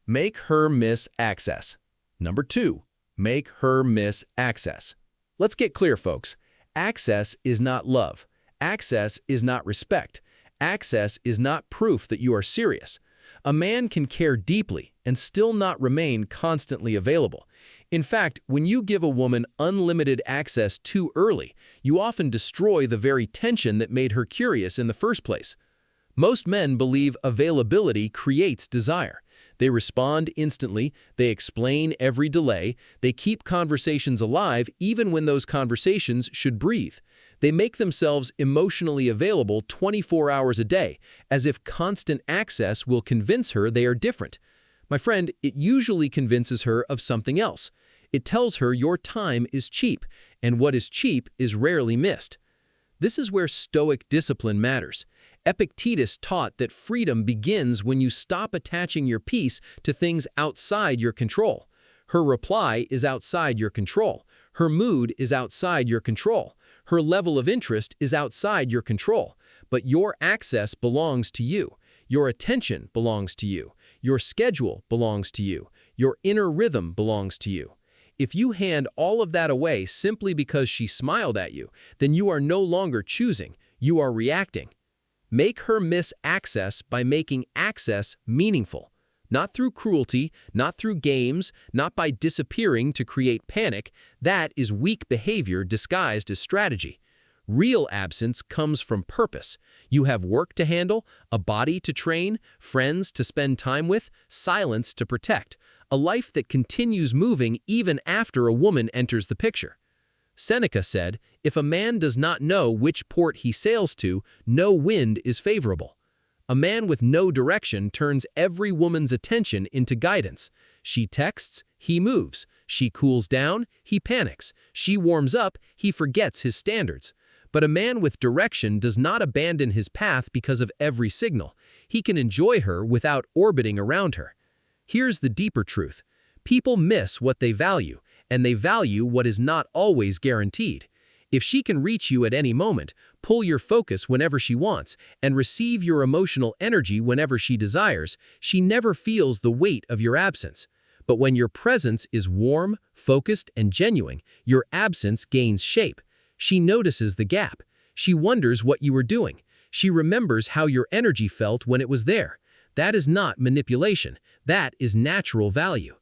Make her miss access. Number 2, make her miss access. Let's get clear, folks. Access is not love. Access is not respect. Access is not proof that you are serious. A man can care deeply and still not remain constantly available. In fact, when you give a woman unlimited access too early, you often destroy the very tension that made her curious in the first place. Most men believe availability creates desire. They respond instantly, they explain every delay, they keep conversations alive even when those conversations should breathe. They make themselves emotionally available 24 hours a day, as if constant access will convince her they are different. My friend, it usually convinces her of something else. It tells her your time is cheap, and what is cheap is rarely missed. This is where Stoic discipline matters. Epictetus taught that freedom begins when you stop attaching your peace to things outside your control. Her reply is outside your control. Her mood is outside your control. Her level of interest is outside your control. But your access belongs to you. Your attention belongs to you. Your schedule belongs to you. Your inner rhythm belongs to you. If you hand all of that away simply because she smiled at you, then you are no longer choosing, you are reacting. Make her miss access by making access meaningful. Not through cruelty, not through games, not by disappearing to create panic. That is weak behavior disguised as strategy. Real absence comes from purpose. You have work to handle, a body to train, friends to spend time with, silence to protect, a life that continues moving even after a woman enters the picture. Seneca said, "If a man does not know which port he sails to, no wind is favorable." A man with no direction turns every woman's attention into guidance. She texts, he moves. She cools down, he panics. She warms up, he forgets his standards. But a man with direction does not abandon his path because of every signal. He can enjoy her without orbiting around her. Here's the deeper truth. People miss what they value, and they value what is not always guaranteed. If she can reach you at any moment, pull your focus whenever she wants, and receive your emotional energy whenever she desires, she never feels the weight of your absence. But when your presence is warm, focused, and genuine, your absence gains shape. She notices the gap. She wonders what you were doing. She remembers how your energy felt when it was there. That is not manipulation. That is natural value.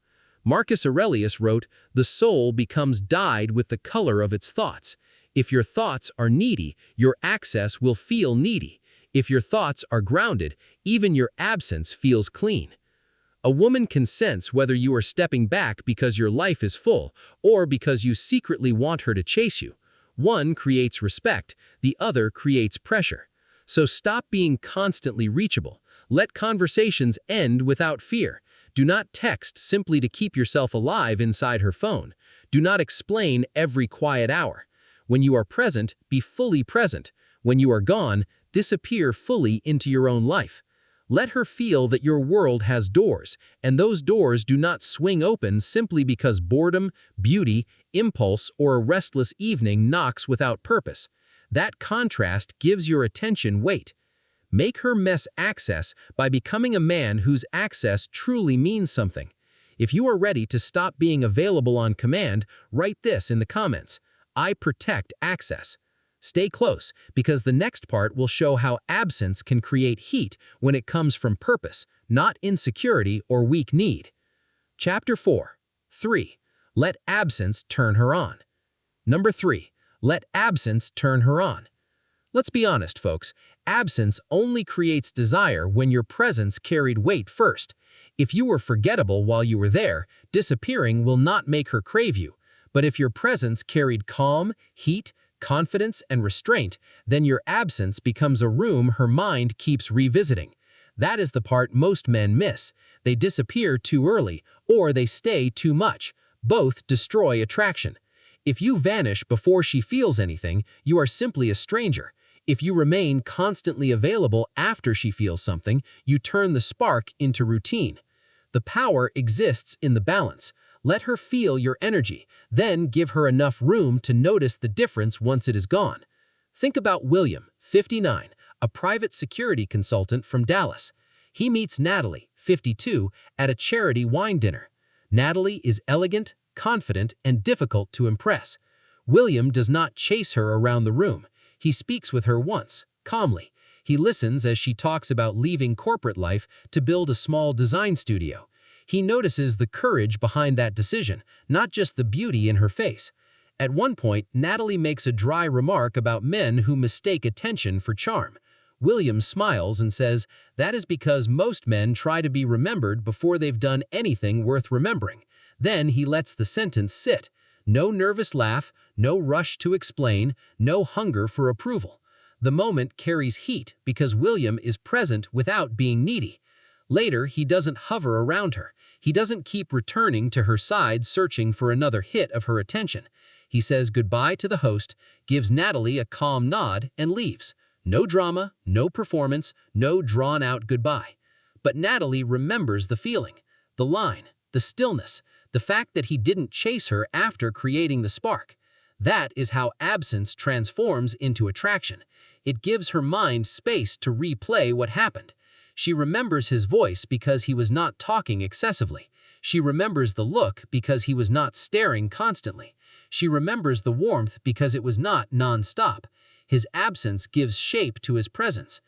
Marcus Aurelius wrote, "The soul becomes dyed with the color of its thoughts." If your thoughts are needy, your access will feel needy. If your thoughts are grounded, even your absence feels clean. A woman can sense whether you are stepping back because your life is full or because you secretly want her to chase you. One creates respect, the other creates pressure. So stop being constantly reachable. Let conversations end without fear. Do not text simply to keep yourself alive inside her phone. Do not explain every quiet hour. When you are present, be fully present. When you are gone, disappear fully into your own life. Let her feel that your world has doors, and those doors do not swing open simply because boredom, beauty, impulse, or a restless evening knocks without purpose. That contrast gives your attention weight. Make her miss access by becoming a man whose access truly means something. If you are ready to stop being available on command, write this in the comments: I protect access. Stay close, because the next part will show how absence can create heat when it comes from purpose, not insecurity or weak need. Chapter 4. 3. Let absence turn her on. Number 3. Let absence turn her on. Let's be honest, folks. Absence only creates desire when your presence carried weight first. If you were forgettable while you were there, disappearing will not make her crave you. But if your presence carried calm, heat, confidence, and restraint, then your absence becomes a room her mind keeps revisiting. That is the part most men miss. They disappear too early, or they stay too much. Both destroy attraction. If you vanish before she feels anything, you are simply a stranger. If you remain constantly available after she feels something, you turn the spark into routine. The power exists in the balance. Let her feel your energy, then give her enough room to notice the difference once it is gone. Think about William, 59, a private security consultant from Dallas. He meets Natalie, 52, at a charity wine dinner. Natalie is elegant, confident, and difficult to impress. William does not chase her around the room. He speaks with her once, calmly. He listens as she talks about leaving corporate life to build a small design studio. He notices the courage behind that decision, not just the beauty in her face. At one point, Natalie makes a dry remark about men who mistake attention for charm. William smiles and says, "That is because most men try to be remembered before they've done anything worth remembering." Then he lets the sentence sit. No nervous laugh, no rush to explain, no hunger for approval. The moment carries heat because William is present without being needy. Later, he doesn't hover around her. He doesn't keep returning to her side searching for another hit of her attention. He says goodbye to the host, gives Natalie a calm nod, and leaves. No drama, no performance, no drawn-out goodbye. But Natalie remembers the feeling, the line, the stillness, the fact that he didn't chase her after creating the spark. That is how absence transforms into attraction. It gives her mind space to replay what happened. She remembers his voice because he was not talking excessively. She remembers the look because he was not staring constantly. She remembers the warmth because it was not non-stop. His absence gives shape to his presence.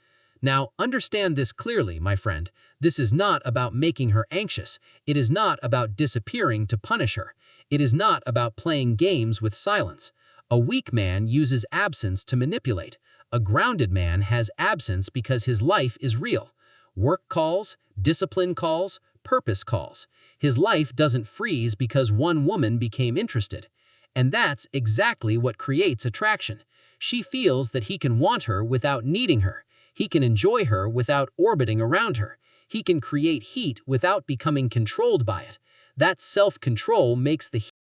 Now, understand this clearly, my friend. This is not about making her anxious. It is not about disappearing to punish her. It is not about playing games with silence. A weak man uses absence to manipulate. A grounded man has absence because his life is real. Work calls, discipline calls, purpose calls. His life doesn't freeze because one woman became interested. And that's exactly what creates attraction. She feels that he can want her without needing her. He can enjoy her without orbiting around her. He can create heat without becoming controlled by it. That self-control makes the